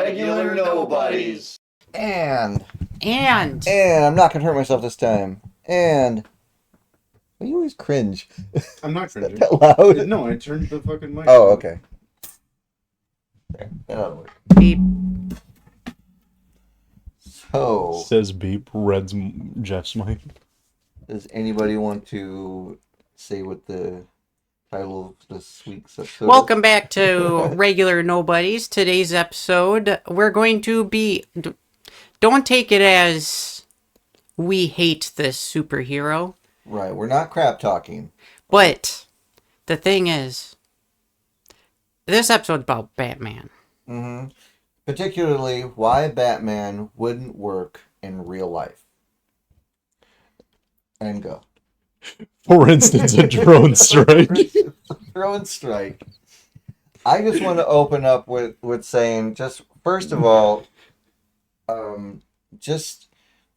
Regular Nobodies. And And I'm not gonna hurt myself this time. And well, you always cringe. I'm not cringing. That loud? No, I turned the fucking mic. Oh, okay. There, that'll work. beep. So, Says beep, Red's Jeff's mic. does anybody want to say what the title of this week's episode Welcome back to Regular Nobodies. Today's episode, we're going to be... Don't take it as we hate this superhero. Right, we're not crap talking. But the thing is, this episode's about Batman. Mm-hmm. Particularly, why Batman wouldn't work in real life. And go. For instance, a drone strike. Drone strike. I just want to open up with saying, just first of all, just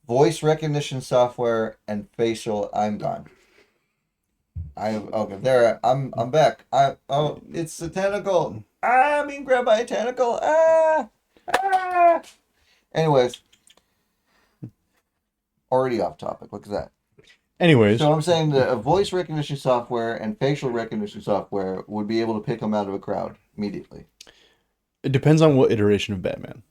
voice recognition software and facial. I'm gone. Okay. There. I'm back. It's a tentacle. I'm being grabbed by a tentacle. Anyways, already off topic. Look at that. Anyways, So I'm saying that a voice recognition software and facial recognition software would be able to pick them out of a crowd immediately. it depends on what iteration of Batman.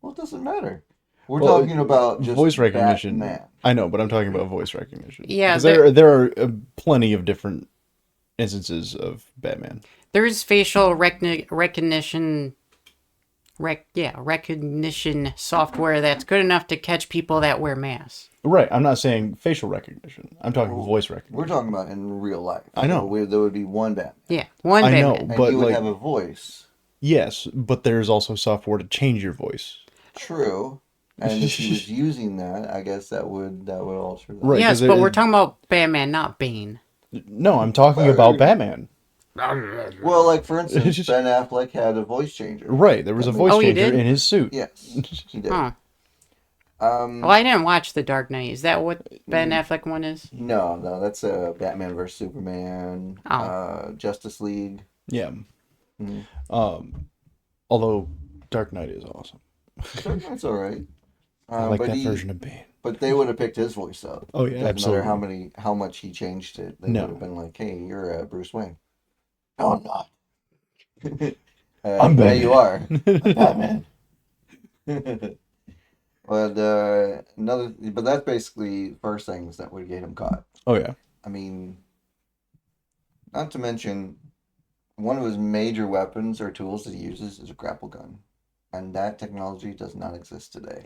Well, it doesn't matter. We're Well, talking about just voice recognition. Batman. I know, but I'm talking about voice recognition. Yeah, 'Cause there are plenty of different instances of Batman. There's facial recognition software that's good enough to catch people that wear masks. Right, I'm not saying facial recognition. I'm talking voice recognition. We're talking about in real life. I know. So there would be one Batman. Yeah, one I know. Batman. And But, you would like- have a voice. Yes, but there's also software to change your voice. True. And if he was using that, I guess that would alter that. Right. Yes, 'cause but it- we're talking about Batman, not Bane. No, I'm talking about Batman. Well, like for instance, Ben Affleck had a voice changer. Right, there was a voice Oh, he changer did? in his suit. Yes, he did. Huh. Well, I didn't watch The Dark Knight. Is that what Ben Affleck one is? No, that's Batman vs Superman, Oh. Justice League. Yeah. Mhm. Although Dark Knight is awesome. That's all right. I like but that version of Bane. But they would have picked his voice up. Oh yeah, Doesn't matter absolutely. how much he changed it. They No. would have been like, "Hey, you're Bruce Wayne." No, I'm not. I'm yeah, Batman. you are. I'm Batman. But but that's basically first things that would get him caught. Oh yeah. I mean, not to mention, one of his major weapons or tools that he uses is a grapple gun. And that technology does not exist today.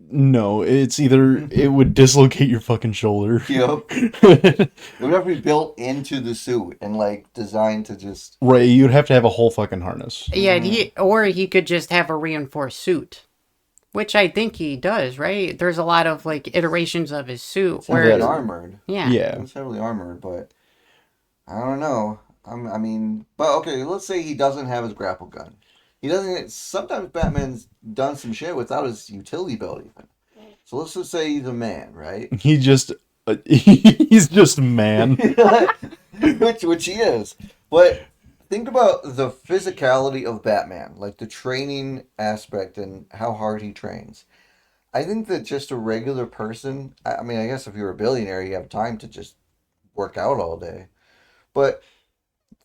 No, it's either it would dislocate your fucking shoulder. Yep. It would have to be built into the suit and like designed to just... Right, you'd have to have a whole fucking harness. Yeah, he could just have a reinforced suit, which I think he does. Right? There's a lot of like iterations of his suit It's where heavily armored. yeah. Yeah. It's heavily armored, but I don't know. I mean, but okay, let's say he doesn't have his grapple gun. He doesn't. Sometimes Batman's done some shit without his utility belt even. So let's just say he's a man, right? He's just a man. which he is. But think about the physicality of Batman, like the training aspect and how hard he trains. I think that just a regular person, I mean, I guess if you're a billionaire, you have time to just work out all day. But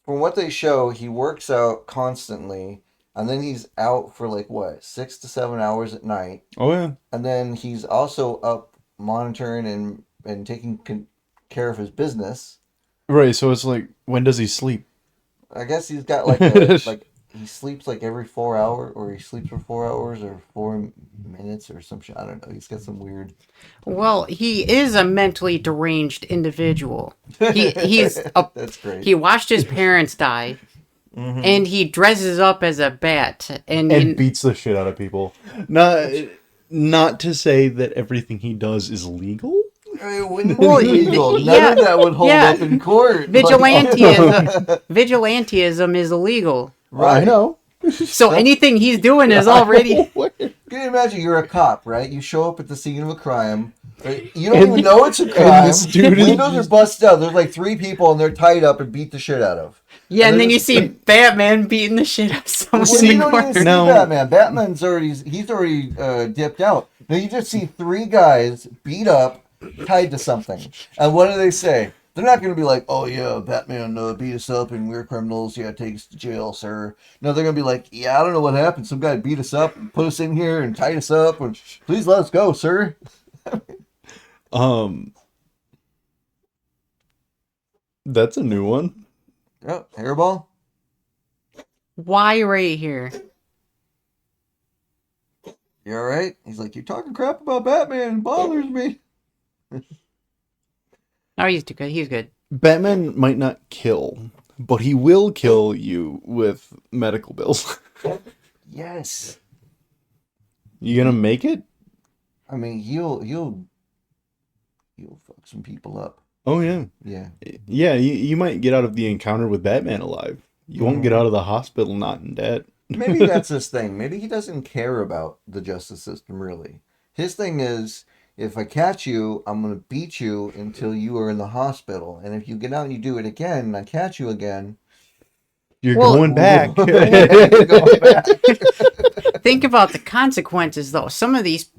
from what they show, he works out constantly, and then he's out for like, what, 6 to 7 hours at night. Oh yeah. And then he's also up monitoring and taking care of his business. Right, so it's like, when does he sleep? I guess he's got like he sleeps like every 4 hours, or he sleeps for 4 hours or 4 minutes or some shit. I don't know. He's got some weird. Well, he is a mentally deranged individual. He's That's great. he watched his parents die, and he dresses up as a bat, And beats the shit out of people. Not to say that everything he does is legal. I mean, wouldn't Well, be legal. yeah, None of that would hold yeah. up in court. Vigilantism is illegal. Right. I know. So anything he's doing is already. Can you imagine you're a cop, right? You show up at the scene of a crime. Right? You don't even know it's a crime. this dude is Windows are busted out. There's like 3 people and they're tied up and beat the shit out of. Yeah, and then you it's- see Batman beating the shit out of someone Well, in you the don't even corner. see No. Batman. Batman's already dipped out. Now you just see three guys beat up, tied to something. And what do they say? They're not going to be like, "Oh yeah, Batman beat us up and we're criminals. Yeah, take us to jail, sir." No, they're going to be like, "Yeah, I don't know what happened. Some guy beat us up, and put us in here, and tied us up. And please let us go, sir." That's a new one. Yep, hairball. Why right here? You all right? He's like, "You're talking crap about Batman. It bothers me." Oh, he's too good. He's good. Batman might not kill, but he will kill you with medical bills. Yes. You gonna make it? I mean, he'll fuck some people up. Oh yeah. Yeah. Yeah, you might get out of the encounter with Batman alive. You won't get out of the hospital not in debt. Maybe that's his thing. Maybe he doesn't care about the justice system, really. His thing is, if I catch you, I'm going to beat you until you are in the hospital. And if you get out and you do it again, and I catch you again... You're Well- going back. You're going back. Think about the consequences, though. Some of these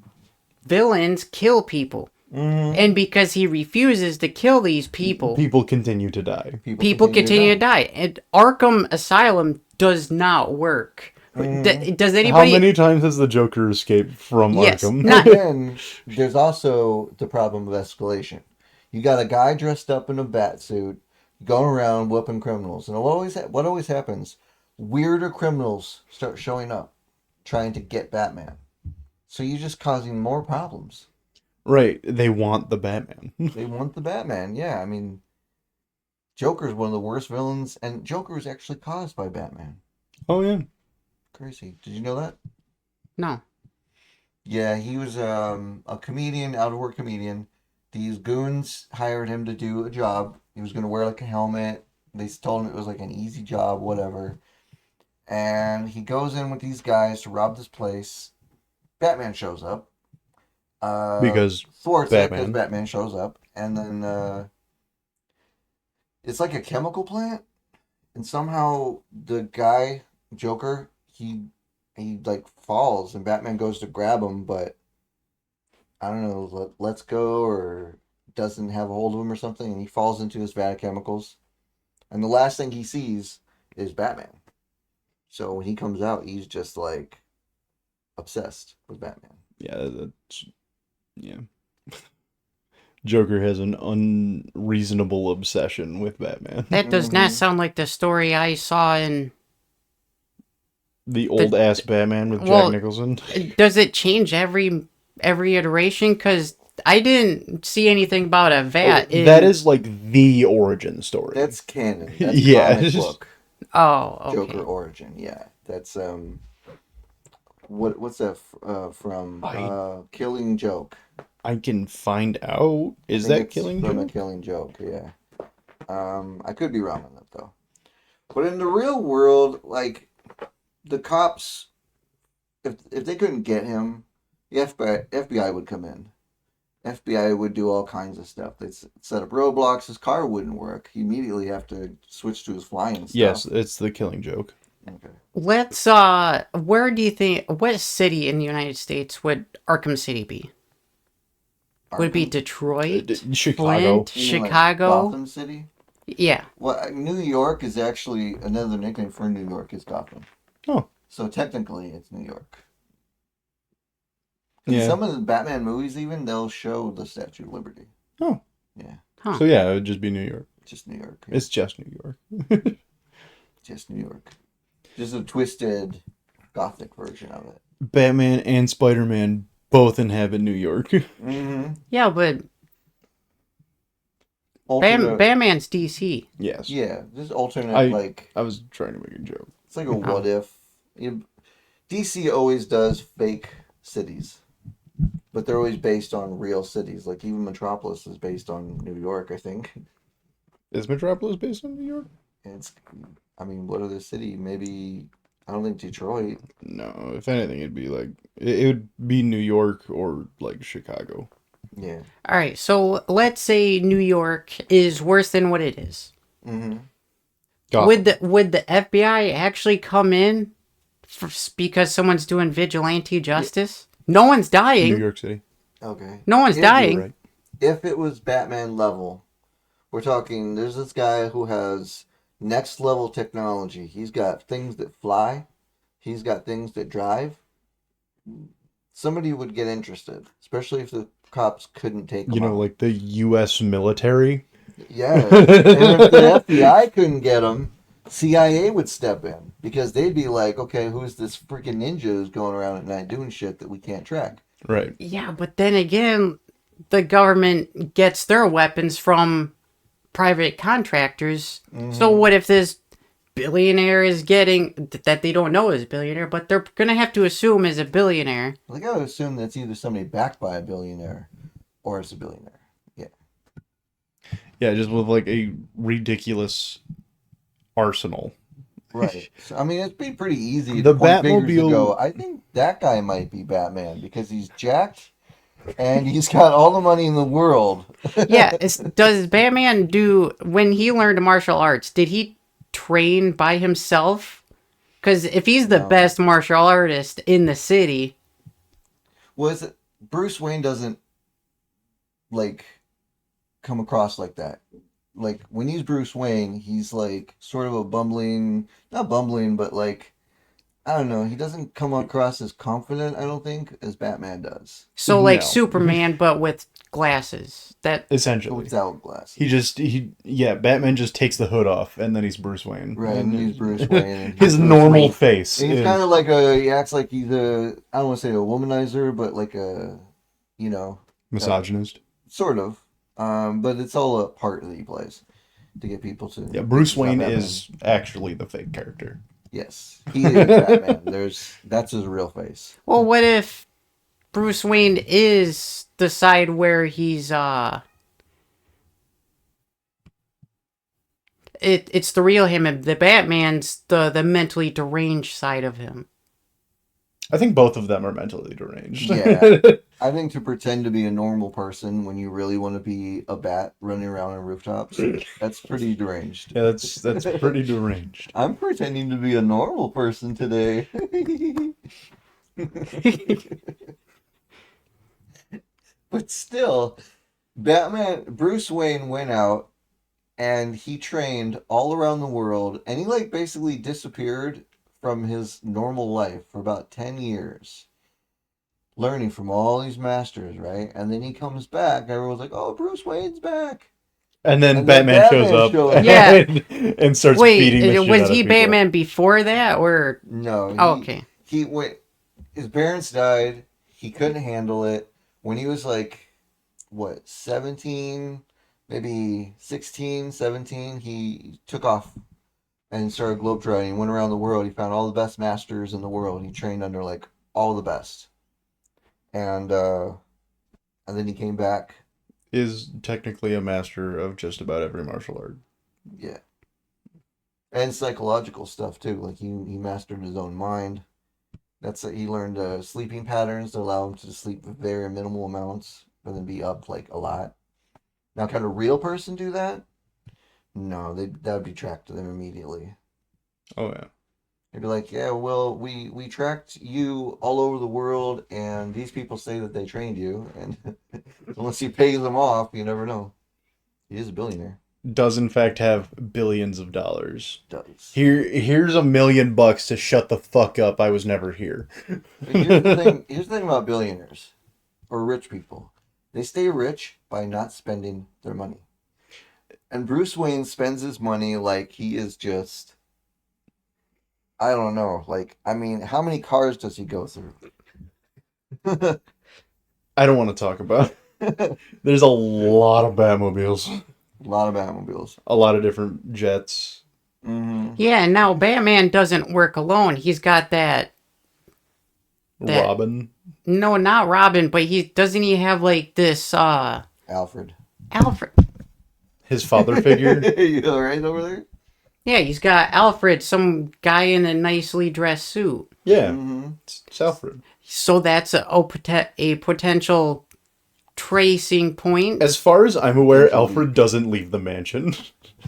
villains kill people. And because he refuses to kill these people, People continue to die. people continue to die. And Arkham Asylum does not work. Does How anybody... many times has the Joker escaped from Yes. Arkham? Not- And then there's also the problem of escalation. You got a guy dressed up in a bat suit going around whooping criminals. And what always happens? Weirder criminals start showing up trying to get Batman. So you're just causing more problems. Right, they want the Batman. They want the Batman, yeah. I mean, Joker's one of the worst villains, and Joker was actually caused by Batman. Oh yeah. Crazy. Did you know that? No. Yeah, he was a comedian, out-of-work comedian. These goons hired him to do a job. He was going to wear like a helmet. They told him it was like an easy job, whatever. And he goes in with these guys to rob this place. Batman shows up. Because Thwarts it because Batman. Batman shows up. And then it's like a chemical plant. And somehow the guy, Joker, he like falls and Batman goes to grab him, but I don't know, lets go or doesn't have a hold of him or something, and he falls into this vat of chemicals. And the last thing he sees is Batman. So when he comes out, he's just like obsessed with Batman. Yeah. Joker has an unreasonable obsession with Batman. That does not sound like the story I saw in... The old ass Batman with Jack Well, Nicholson. Does it change every iteration? Because I didn't see anything about a vat. That is like the origin story. That's canon. That's Yeah. comic book. Oh, okay. Joker origin, yeah. That's what's that from Killing Joke. I can find out. Is I think that it's Killing from a Joke? Killing Joke, yeah. I could be wrong on that though. But in the real world, like the cops, if they couldn't get him, the FBI would come in. FBI would do all kinds of stuff. They'd set up roadblocks. His car wouldn't work. He immediately have to switch to his flying stuff. Yes, it's the Killing Joke. Okay. Let's, where do you think, what city in the United States would Arkham City be? Would it be Arkham? Detroit? Chicago. Flint? You mean like Chicago? Gotham City? Yeah. Well, New York is actually another nickname for New York is Gotham. Oh. So technically, it's New York. In Yeah. some of the Batman movies, even they'll show the Statue of Liberty. Oh. Yeah, Huh. So yeah, it would just be New York. just New York. It's just New York. Just New York. Just a twisted Gothic version of it. Batman and Spider-Man both inhabit New York. Mm-hmm. Yeah, but Batman's DC. Yes. Yeah, just alternate, I was trying to make a joke. it's like a what if. DC always does fake cities, but they're always based on real cities. Like even Metropolis is based on New York, I think. Is Metropolis based in New York? And I mean, what other city? Maybe, I don't think Detroit. No, if anything, it'd be like it would be New York or like Chicago. Yeah. All right, so let's say New York is worse than what it is. Mm-hmm. Gotham. would the FBI actually come in because someone's doing vigilante justice? No one's New dying. York City. Okay. No one's If- dying. You're right. If it was Batman level, we're talking, there's this guy who has next level technology. He's got things that fly. He's got things that drive. Somebody would get interested, especially if the cops couldn't take him You know, out. like the U.S. military. Yeah. And if the FBI couldn't get him, CIA would step in because they'd be like, okay, who's this freaking ninja who's going around at night doing shit that we can't track? Right. Yeah, but then again, the government gets their weapons from private contractors. So what if this billionaire is getting that they don't know is a billionaire, but they're gonna have to assume is a billionaire? They gotta assume that's either somebody backed by a billionaire or it's a billionaire. Yeah. Yeah, just with like a ridiculous arsenal. Right. So, I mean, it'd be pretty easy The to point fingers and Batmobile- go, I think that guy might be Batman because he's jacked and he's got all the money in the world. Yeah, does Batman do when he learned martial arts? Did he train by himself? Because if he's the No. best martial artist in the city, Was it Bruce Wayne doesn't like come across like that. Like when he's Bruce Wayne, he's like sort of a bumbling, not bumbling, but like I don't know. He doesn't come across as confident, I don't think, as Batman does. so like No. Superman, but with glasses. That Essentially. Without glasses. Batman just takes the hood off and then he's Bruce Wayne. Right, and And he's Bruce Wayne. And he's his Bruce normal Wayne. face. And he's is- kind of like he acts like he's I don't want to say a womanizer, but like misogynist. sort of. But it's all a part that he plays to get people to. Yeah, Bruce He's not Wayne Batman. is actually the fake character. Yes, he is Batman. That's his real face. well, what if Bruce Wayne is the side where he's it's the real him, and the Batman's the mentally deranged side of him. I think both of them are mentally deranged. Yeah. I think to pretend to be a normal person when you really want to be a bat running around on rooftops, that's pretty deranged. Yeah, that's pretty deranged. I'm pretending to be a normal person today. But still, Bruce Wayne went out and he trained all around the world and he like basically disappeared from his normal life for about 10 years. Learning from all these masters, right? And then he comes back, everyone's like, oh, Bruce Wayne's back. And then And then Batman shows Batman up shows up. Yeah. and starts beating the shit was out of he people. Batman before that, or No. oh, okay? He went. His parents died. He couldn't handle it. When he was like, what, 17, maybe 16, 17, he took off and started globetrotting. He went around the world. He found all the best masters in the world. He trained under like all the best. And then he came back. Is technically a master of just about every martial art. Yeah. And psychological stuff too. Like he mastered his own mind. He learned sleeping patterns to allow him to sleep very minimal amounts, but then be up like a lot. Now, can a real person do that? No, that would be tracked to them immediately. Oh yeah. They'd be like, yeah, well, we tracked you all over the world, and these people say that they trained you, and unless he pays them off, you never know. He is a billionaire. Does in fact have billions of dollars. Does. Here's $1 million to shut the fuck up. I was never here. Here's the thing about billionaires or rich people. They stay rich by not spending their money. And Bruce Wayne spends his money like he is just, I don't know. Like, I mean, how many cars does he go through? I don't want to talk about it. There's a lot of Batmobiles. A lot of Batmobiles. A lot of different jets. Mm-hmm. Yeah, and now Batman doesn't work alone. He's got that. Robin. No, not Robin, but he have like this Alfred. Alfred. His father figure. You all right over there? Yeah, he's got Alfred, some guy in a nicely dressed suit. Yeah. Mm-hmm. It's Alfred. So that's a potential tracing point. As far as I'm aware, Alfred doesn't leave the mansion.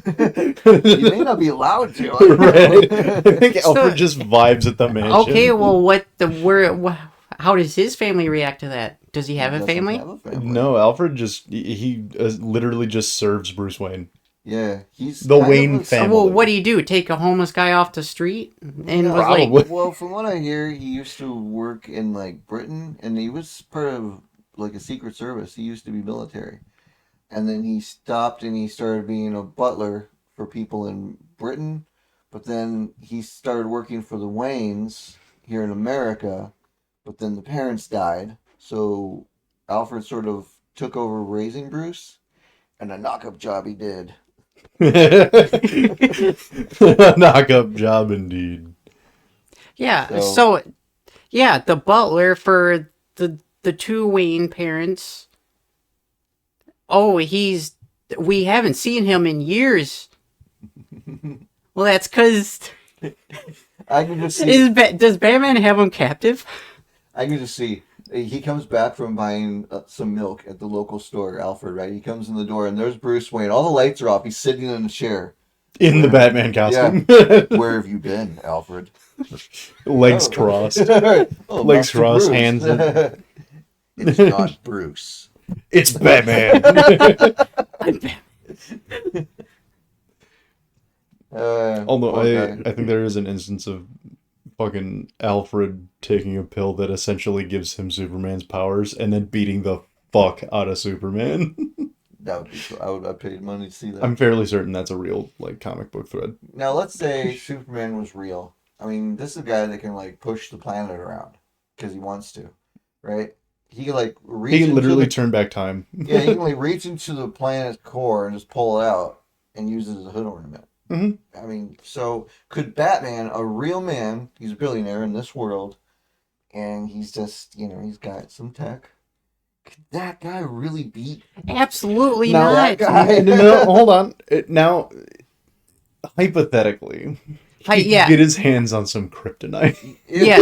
You may not be allowed to. Right. I think So- Alfred just vibes at the mansion. Okay, well, how does his family react to that? Does he have a Doesn't family? have a family. No, Alfred just he literally just serves Bruce Wayne. Yeah, he's The kind of Wayne a- family. Well, what do you do? Take a homeless guy off the street and Yeah, was like, Probably. Well, from what I hear, he used to work in like Britain, and he was part of like a secret service. He used to be military, and then he stopped and he started being a butler for people in Britain. But then he started working for the Waynes here in America. But then the parents died, so Alfred sort of took over raising Bruce, and a knock-up job he did. Knock-up job indeed. yeah. So- So, yeah, the butler for the two Wayne parents. Oh, we haven't seen him in years. Well, that's because I can just see. does Batman have him captive? I can just see. He comes back from buying some milk at the local store, Alfred, right? He comes in the door and there's Bruce Wayne. All the lights are off. He's sitting in a chair. In the Batman costume. Where have you been, Alfred? Legs Oh. crossed. Oh, Legs Master crossed, Bruce. hands in. It's not Bruce. It's Batman. Although Poor guy. I think there is an instance of fucking Alfred taking a pill that essentially gives him Superman's powers and then beating the fuck out of Superman. That would be cool. I'd pay money to see that. I'm fairly certain that's a real like comic book thread. Now, let's say Superman was real. I mean, this is a guy that can like push the planet around because he wants to, right? He can like reach. He can into literally the- turn back time. Yeah, he can like reach into the planet's core and just pull it out and use it as a hood ornament. Mhm. I mean, so could Batman, a real man, he's a billionaire in this world, and he's just, he's got some tech. Could that guy really beat Absolutely Now not. that guy? No, hold on. Now, hypothetically, he Yeah. could get his hands on some kryptonite. Yeah,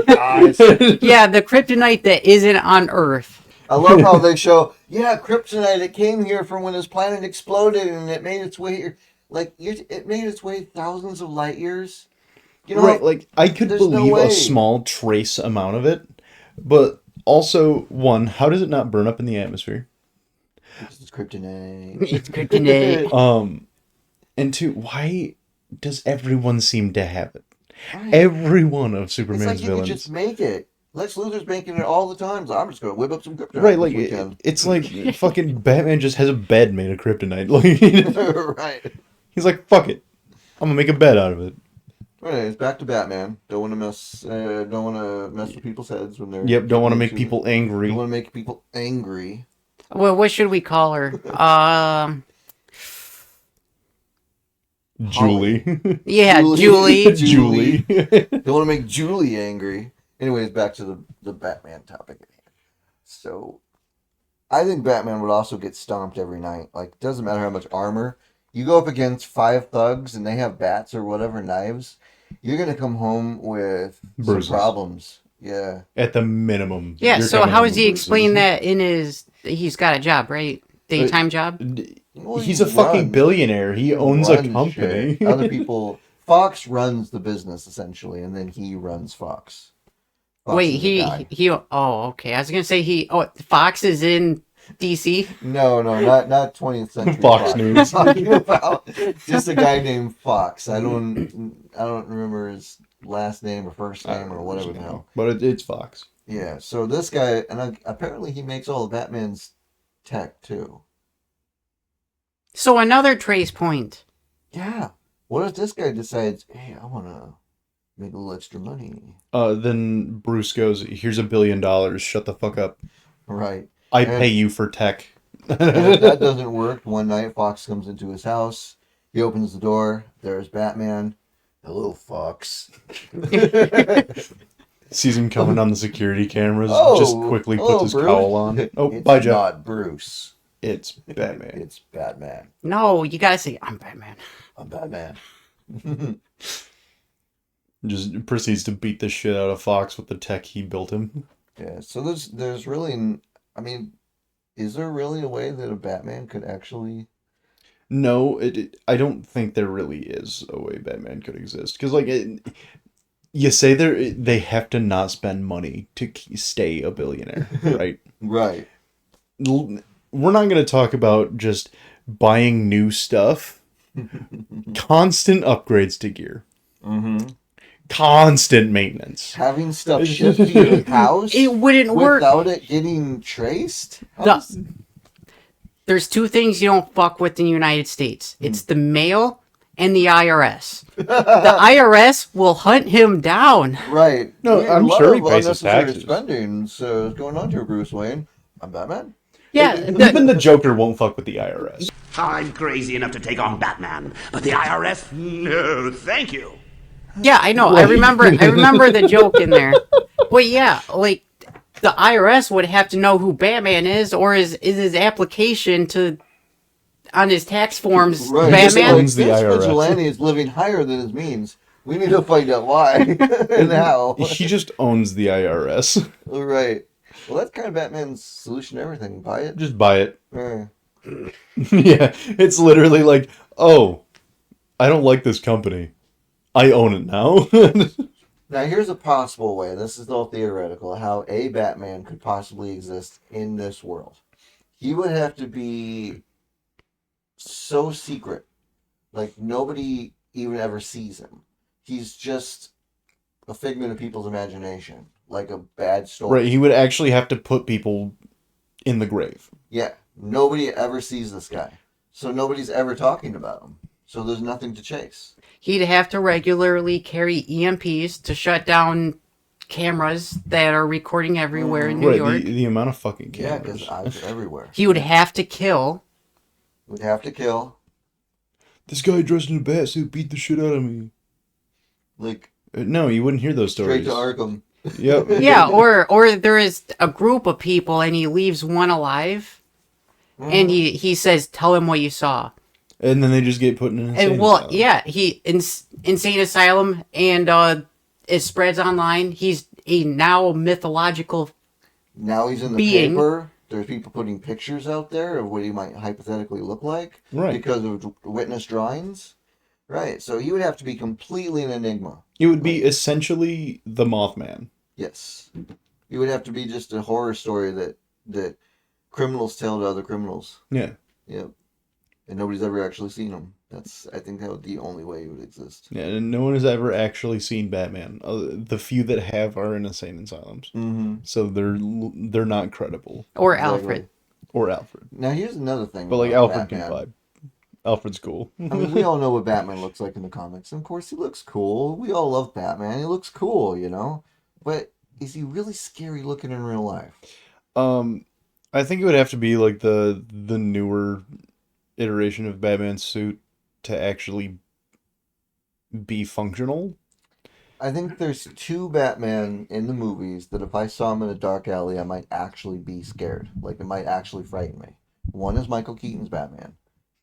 Guys. Yeah, the kryptonite that isn't on Earth. I love how they show, kryptonite, it came here from when this planet exploded and it made its way here. Like, it made its way thousands of light years. You know, Right, like I could there's no believe way. a small trace amount of it, but also one, how does it not burn up in the atmosphere? it's kryptonite. It's kryptonite. And two, why does everyone seem to have it? Right. Every one of It's Superman's like you could villains. just make it. Lex Luthor's making it all the time. So I'm just going to whip up some kryptonite. Right, like this weekend. it's like fucking Batman just has a bed made of kryptonite. Like Right. he's like, fuck it, I'm gonna make a bed out of it. Anyways, back to Batman. Don't want to mess with people's heads when they're. Yep, don't want to make people angry. Don't want to make people angry. Well, what should we call her? Julie. Yeah, Julie. Julie. Don't want to make Julie angry. Anyways, back to the Batman topic. So, I think Batman would also get stomped every night. Like, doesn't matter how much armor. You go up against 5 thugs and they have bats or whatever, knives. You're going to come home with Bruises. some problems. Yeah. At the minimum. Yeah, you're so coming how home does he with explain bruises. that in his... He's got a job, right? Daytime job? Well, He's he a fucking runs. billionaire. He owns a Runs company. shit. Other people... Fox runs the business, essentially, and then he runs Fox. Fox Wait, is the guy. he... Oh, okay. I was going to say Fox is in DC? No, not 20th century Fox News. I'm talking about just a guy named Fox. I don't remember his last name or first name or whatever the hell. But it's Fox. Yeah, so this guy, and apparently he makes all of Batman's tech too. So another trace point. Yeah. What if this guy decides, hey, I want to make a little extra money? Then Bruce goes, "Here's $1 billion. Shut the fuck up. Right. I And- pay you for tech." And if that doesn't work, one night Fox comes into his house. He opens the door. There's Batman. Hello, Fox. Sees him coming on the security cameras. Oh, just quickly puts hello, his Bruce. cowl on. Oh, It's bye, Jeff. not Bruce. It's Batman. It's Batman. No, you gotta say, I'm Batman. I'm Batman. Just proceeds to beat the shit out of Fox with the tech he built him. Yeah, so there's really, I mean, is there really a way that a Batman could actually No, I don't think there really is a way Batman could exist. Because, like, you say they have to not spend money to stay a billionaire, right? Right. We're not going to talk about just buying new stuff. Constant upgrades to gear. Mm-hmm. Constant maintenance. Having stuff shipped to your house It wouldn't work. without it getting traced? There's two things you don't fuck with in the United States. It's the mail and the IRS. The IRS will hunt him down. Right. No, We- I'm a lot sure he of pays his unnecessary taxes. spending. So what's going on here, Bruce Wayne? I'm Batman. Yeah, Even the Joker won't fuck with the IRS. I'm crazy enough to take on Batman, but the IRS? No, thank you. yeah, I know. I remember the joke in there. But yeah, like the IRS would have to know who Batman is, or is his application on his tax forms Right. Batman? owns the This IRS. vigilante is living higher than his means. We need to find out why and how. He just owns the IRS. Right. Well, that's kind of Batman's solution to everything. Buy it. Just buy it. Eh. Yeah, it's literally like, oh, I don't like this company. I own it now. Now, here's a possible way. This is all theoretical. How a Batman could possibly exist in this world. He would have to be so secret, like nobody even ever sees him. He's just a figment of people's imagination, like a bad story. Right, he would actually have to put people in the grave. Yeah, nobody ever sees this guy, so nobody's ever talking about him. So there's nothing to chase. He'd have to regularly carry EMPs to shut down cameras that are recording everywhere in New Right, York. the amount of fucking Yeah, cameras. because eyes are everywhere. He would have to kill. Would have to kill. This guy dressed in a bat suit beat the shit out of me. Like No, you wouldn't hear those straight stories. to Arkham. Yep. Yeah, or there is a group of people and he leaves one alive, and he says, "Tell him what you saw." And then they just get put in an insane And well, asylum. yeah, insane asylum, and it spreads online. He's a now mythological. Now he's in the Being. paper. There's people putting pictures out there of what he might hypothetically look like. Right. Because of witness drawings. Right. So he would have to be completely an enigma. It would be essentially the Mothman. Yes. He would have to be just a horror story that criminals tell to other criminals. Yeah. Yep. And nobody's ever actually seen him. I think that would be the only way he would exist. Yeah, and no one has ever actually seen Batman. The few that have are in insane asylums. Mm-hmm. So they're not credible. Or Alfred. Or Alfred. Now here's another thing. But like about Alfred Batman. can vibe. Alfred's cool. I mean, we all know what Batman looks like in the comics. And of course, he looks cool. We all love Batman. He looks cool, you know? But is he really scary looking in real life? I think it would have to be like the newer iteration of Batman's suit to actually be functional. I think there's two Batman in the movies that if I saw him in a dark alley, I might actually be scared. Like, it might actually frighten me. One is Michael Keaton's Batman.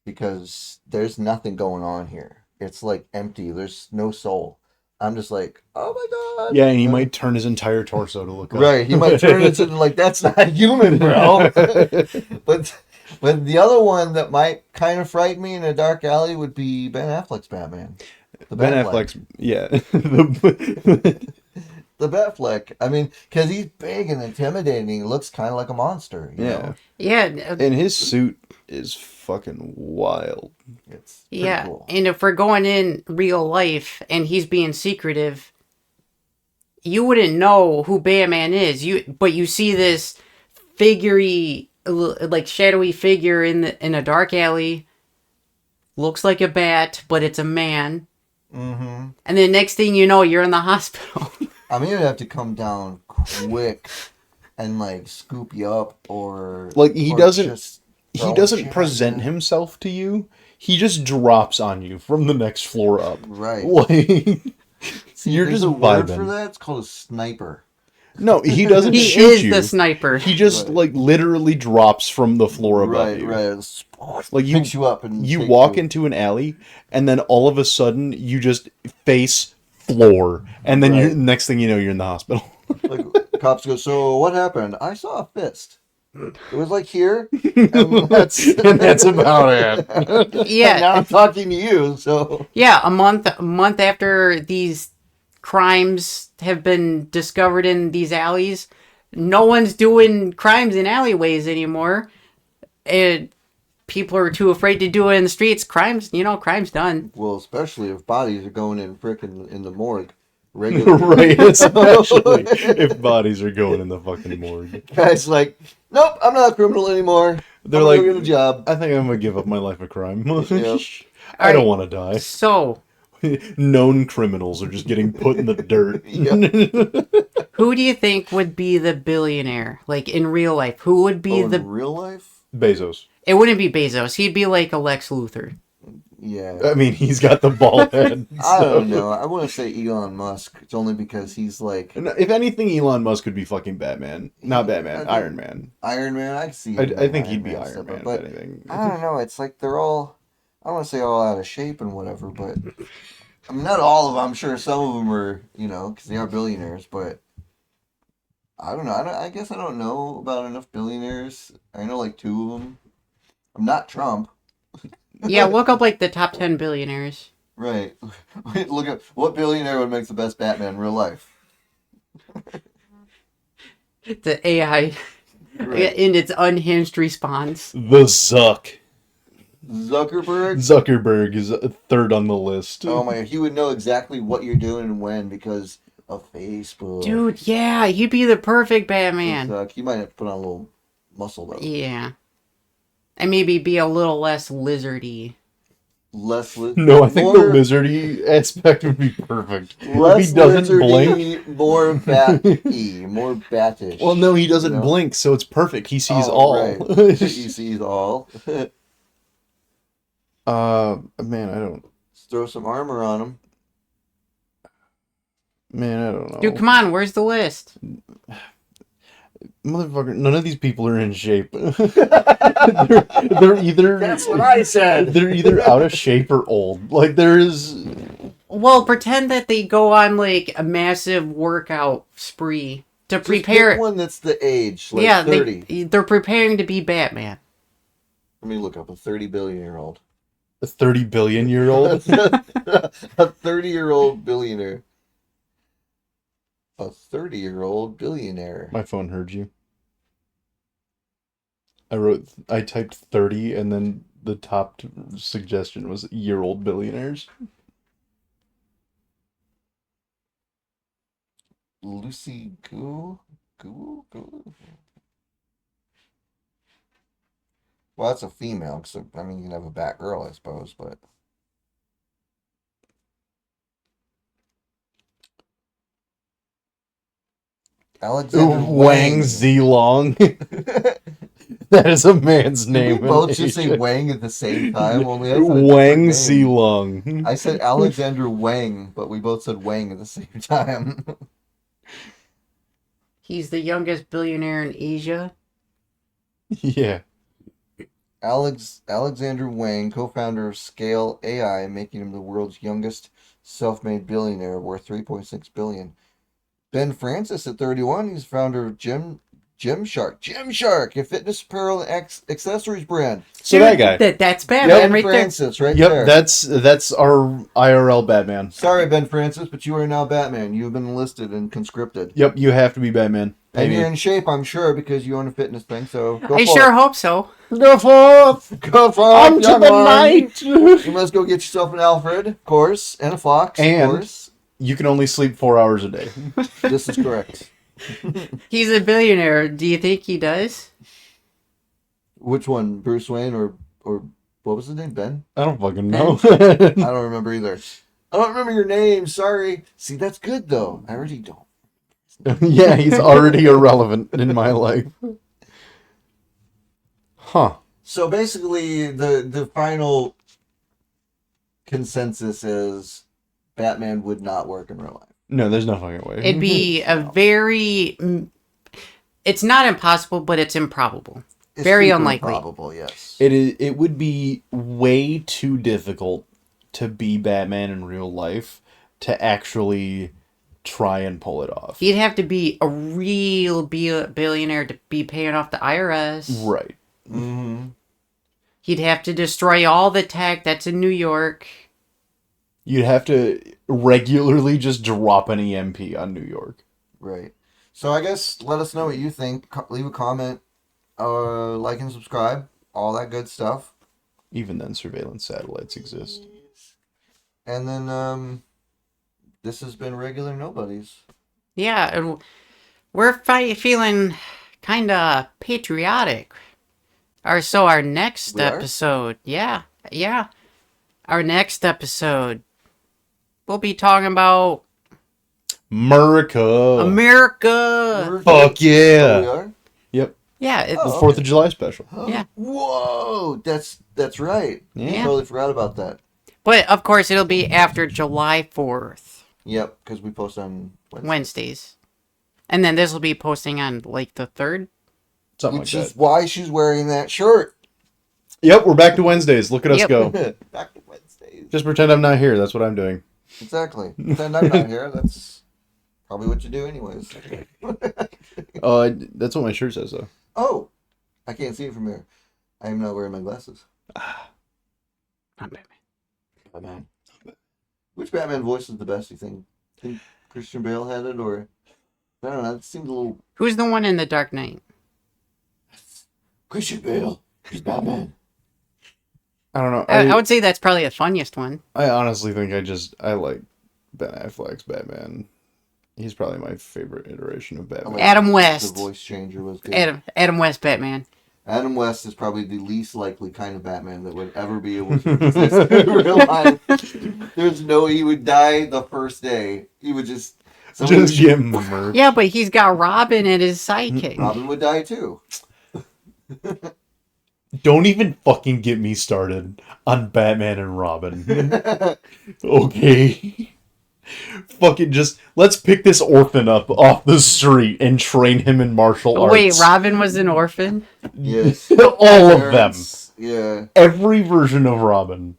Because there's nothing going on here. It's like empty. There's no soul. I'm just like, oh my god. Yeah, and he might turn his entire torso to look up. Right, he might turn into like, that's not human, bro. but the other one that might kind of frighten me in a dark alley would be Ben Affleck's Batman. The Ben Batfleck. Affleck's, yeah. The Batfleck. I mean, because he's big and intimidating. He looks kind of like a monster. You know? Yeah, And his suit is fucking wild. It's pretty yeah. cool. And if we're going in real life and he's being secretive, you wouldn't know who Batman is. But you see this figurey, like shadowy figure in a dark alley. Looks like a bat, but it's a man. Mm-hmm. And then next thing you know, you're in the hospital. I mean, you'd have to come down quick and like scoop you up, or Like, he or doesn't just throw He doesn't shit present at you. himself to you. He just drops on you from the next floor up. Right. Like, See, you're there's just a word vibing. for that. It's called a sniper. No, he doesn't He shoot is you. the sniper. He just Right. like literally drops from the floor above Right, you. right. Like you, Picks you up and you takes walk you. into an alley, and then all of a sudden you just face floor, and then Right. you next thing you know you're in the hospital. Like, cops go, so what happened? I saw a fist. It was like here, and that's about it. Yeah. And now I'm talking to you, so Yeah, a month after these crimes have been discovered in these alleys, no one's doing crimes in alleyways anymore. And people are too afraid to do it in the streets. Crime's done. well, especially if bodies are going in frickin' in the morgue regularly. Right, especially if bodies are going in the fucking morgue. Guys, like, nope, I'm not a criminal anymore. They're I'm like, gonna get a job. I think I'm gonna give up my life of crime. Yep. I don't want to die. So, Known criminals are just getting put in the dirt. who do you think would be the billionaire? Like in real life, who would be In the? real life? Bezos. It wouldn't be Bezos. He'd be like a Lex Luthor. Yeah. I mean, he's got the bald head. I so- don't know. I want to say Elon Musk. It's only because he's like No, if anything, Elon Musk could be fucking Batman. Not Batman, I think- Iron Man. Iron Man. I see. I think he'd be Iron stuff, Man, but if anything. I don't know. It's like they're all. I don't want to say all out of shape and whatever, but I mean, not all of them. I'm sure some of them are, because they are billionaires. But I don't know. I guess I don't know about enough billionaires. I know like 2 of them. I'm not Trump. Yeah, look up like the top 10 billionaires. Right. Look at what billionaire would make the best Batman in real life. The AI Right. in its unhinged response. The Zuck. Zuckerberg. Zuckerberg is third on the list. Oh my! He would know exactly what you're doing and when because of Facebook. Dude, yeah, he'd be the perfect Batman. Zuck. You might have to put on a little muscle though. Yeah. And maybe be a little less lizardy. Less. No, I think more, the lizardy aspect would be perfect. Less if he doesn't lizardy, blink. more bat-y, more batish. Well, no, he doesn't You know? blink, so it's perfect. He sees Oh, all. Right. He sees all. Man, I don't. Let's throw some armor on him. Man, I don't know. Dude, come on, where's the list? Motherfucker, none of these people are in shape. they're either. That's what I said. They're either out of shape or old. Like there is. Well, pretend that they go on like a massive workout spree to Just prepare. pick one that's the age, like Yeah, 30. they're preparing to be Batman. Let me look up a 30 billion-year-old. A 30 billion year old. A 30-year-old billionaire. A 30-year-old billionaire. My phone heard you. I typed 30 and then the top suggestion was year-old billionaires. Lucy Goo? Goo? Well, that's a female, because, I mean, you can have a Batgirl, I suppose, but... Alexander Wang Zilong. That is a man's Did name. we both just say Wang at the same time? Only I said a Wang different name. Zilong. I said Alexander Wang, but we both said Wang at the same time. He's the youngest billionaire in Asia. Yeah. Alexander Wang, co-founder of Scale AI, making him the world's youngest self-made billionaire, worth $3.6 billion. Ben Francis at 31, he's founder of Gymshark, a fitness apparel and accessories brand. So Dude, that guy. That's Batman Ben right there. Francis, right Yep, there. that's our IRL Batman. Sorry, Ben Francis, but you are now Batman. You have been enlisted and conscripted. Yep, you have to be Batman. And you're Amy. in shape, I'm sure, because you own a fitness thing, so go I for sure it. hope so. Go forth! Go for On it, to young the one. night! You must go get yourself an Alfred, of course, and a fox, And- of course. You can only sleep 4 hours a day. This is correct. He's a billionaire. Do you think he does? Which one, Bruce Wayne or what was his name? Ben? I don't fucking know. I don't remember either. I don't remember your name. Sorry. See, that's good though. I already don't. Yeah, he's already irrelevant in my life. Huh. So basically, the final consensus is Batman would not work in real life. No, there's no fucking way. It'd be a very. It's not impossible, but it's improbable. It's Very super unlikely. Probable, yes. It would be way too difficult to be Batman in real life to actually try and pull it off. He'd have to be a real billionaire to be paying off the IRS. Right. Mm-hmm. He'd have to destroy all the tech that's in New York. You'd have to regularly just drop an EMP on New York. Right. So I guess let us know what you think. Leave a comment, like and subscribe, all that good stuff. Even then, surveillance satellites exist. And then this has been Regular Nobodies. Yeah, and we're feeling kind of patriotic. So our next We are? episode, yeah, our next episode, we'll be talking about America. America. Fuck Oh, we yeah. are? Yep. Yeah, The Oh. 4th of July special. Yeah. Whoa, that's right. Yeah. Totally forgot about that. but of course it'll be after July 4th, Yep, because we post on Wednesday. Wednesdays, and then this will be posting on like the 3rd. Something Which like is that. why she's wearing that shirt. Yep, we're back to Wednesdays. Look at us Yep. go. Back to Wednesdays. Just pretend I'm not here. That's what I'm doing. Exactly. Pretend I'm not here. That's probably what you do anyways. That's what my shirt says, though. Oh, I can't see it from here. I am not wearing my glasses. Batman. Which Batman voice is the best, you think? Think Christian Bale had it, or... I don't know, it seemed a little... Who's the one in the Dark Knight? Christian Bale, he's Batman. I don't know. I would say that's probably the funniest one. I honestly think I like Ben Affleck's Batman. He's probably my favorite iteration of Batman. Adam West. The voice changer was good. Adam West Batman. Adam West is probably the least likely kind of Batman that would ever be able to exist in real life. There's no he would die the first day. He would just... Just get murked. Yeah, but he's got Robin and his sidekick. Robin would die too. Don't even fucking get me started on Batman and Robin. Okay. Fucking just, let's pick this orphan up off the street and train him in martial arts. Wait, Robin was an orphan? Yes. All of them. Parents, yeah. Every version of Robin.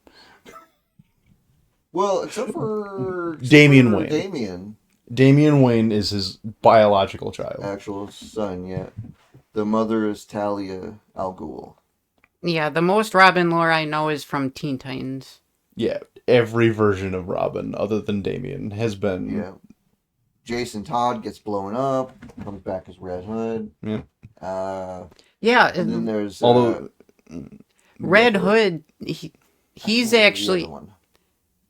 Well, except for Damian Wayne. Damian, Damian Wayne is his biological child. actual son. Yeah. The mother is Talia Al Ghul. Yeah, the most Robin lore I know is from Teen Titans. Yeah, every version of Robin, other than Damian, has been... Yeah. Jason Todd gets blown up, comes back as Red Hood. Yeah. Yeah, And then there's Although... Red Hood, he's actually... the other one.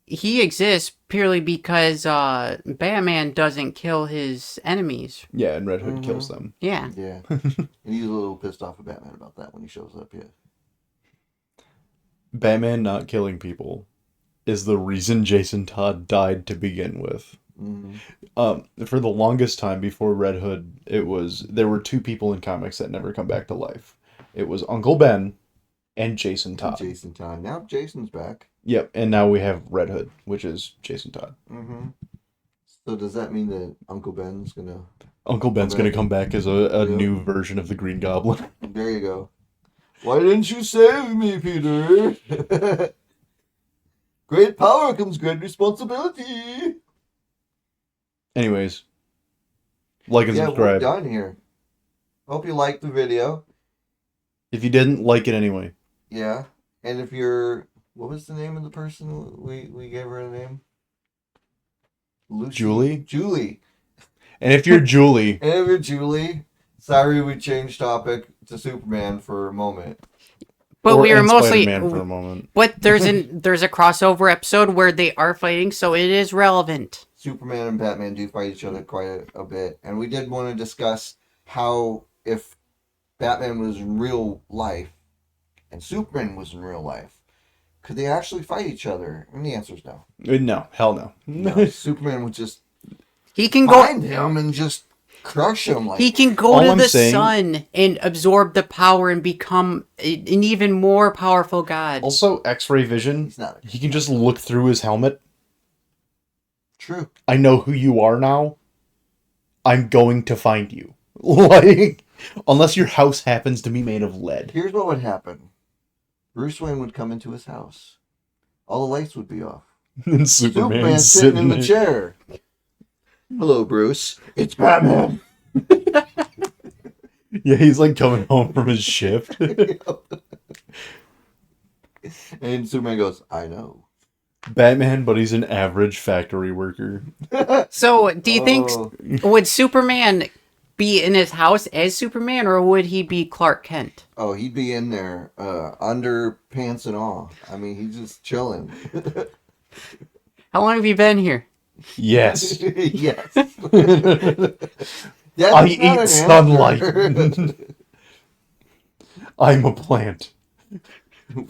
He exists purely because Batman doesn't kill his enemies. Yeah, and Red Hood kills them. Yeah. Yeah. And he's a little pissed off at Batman about that when he shows up, yeah. Batman not killing people is the reason Jason Todd died to begin with. Mm-hmm. For the longest time before Red Hood, there were two people in comics that never come back to life. It was Uncle Ben and Jason Todd. Jason Todd. Now Jason's back. Yep, and now we have Red Hood, which is Jason Todd. Mm-hmm. So does that mean that Uncle Ben's gonna... Uncle Ben's Okay. gonna come back as a Yeah. new version of the Green Goblin. There you go. Why didn't you save me, Peter? Great power comes great responsibility. Anyways, like and Yeah, we're subscribe. done here. Hope you liked the video. If you didn't, like it anyway. Yeah. And if you're... What was the name of the person we gave her a name? Lucy? Julie? Julie. And if you're Julie, And if you're Julie, sorry we changed topic to Superman for a moment. But we were and mostly... Spider-Man for a moment. But there's a crossover episode where they are fighting, so it is relevant. Superman and Batman do fight each other quite a bit. And we did want to discuss how if Batman was in real life and Superman was in real life, could they actually fight each other? And the answer is no. No, hell no. No, Superman would just He can go... find him and just crush him. Like, He can go All to I'm the saying- sun and absorb the power and become an even more powerful god. Also, X-ray vision. he's not He can just look through his helmet. true. I know who you are now. I'm going to find you. Like, unless your house happens to be made of lead. Here's what would happen. Bruce Wayne would come into his house. All the lights would be off. And Superman Superman's sitting in the chair. Hello, Bruce. It's Batman. Yeah, he's like coming home from his shift. And Superman goes, I know. Batman, but he's an average factory worker. So, do you think Oh. would Superman be in his house as Superman, or would he be Clark Kent? Oh, he'd be in there, underpants and all. I mean, he's just chilling. How long have you been here? Yes. Yes. I That's not eat an sunlight. answer. I'm a plant.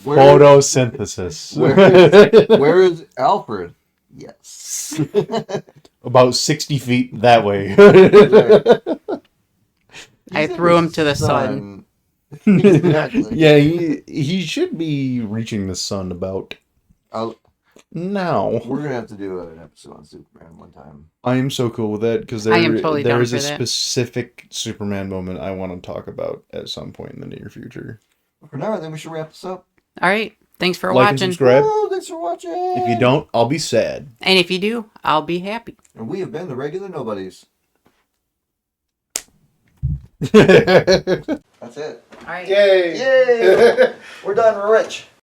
Where- Photosynthesis. Where is Alfred? Yes. About 60 feet that way. I threw him to the sun. Exactly. Yeah, he should be reaching the sun about now. We're gonna have to do an episode on Superman one time. I am so cool with that because I am totally there down is for a that. specific Superman moment I want to talk about at some point in the near future. For now, I think we should wrap this up. All right. Thanks for Like and watching. subscribe. Oh, thanks for watching. If you don't, I'll be sad. And if you do, I'll be happy. And we have been the regular nobodies. Yay! That's it. All right. Yay! We're done. We're rich.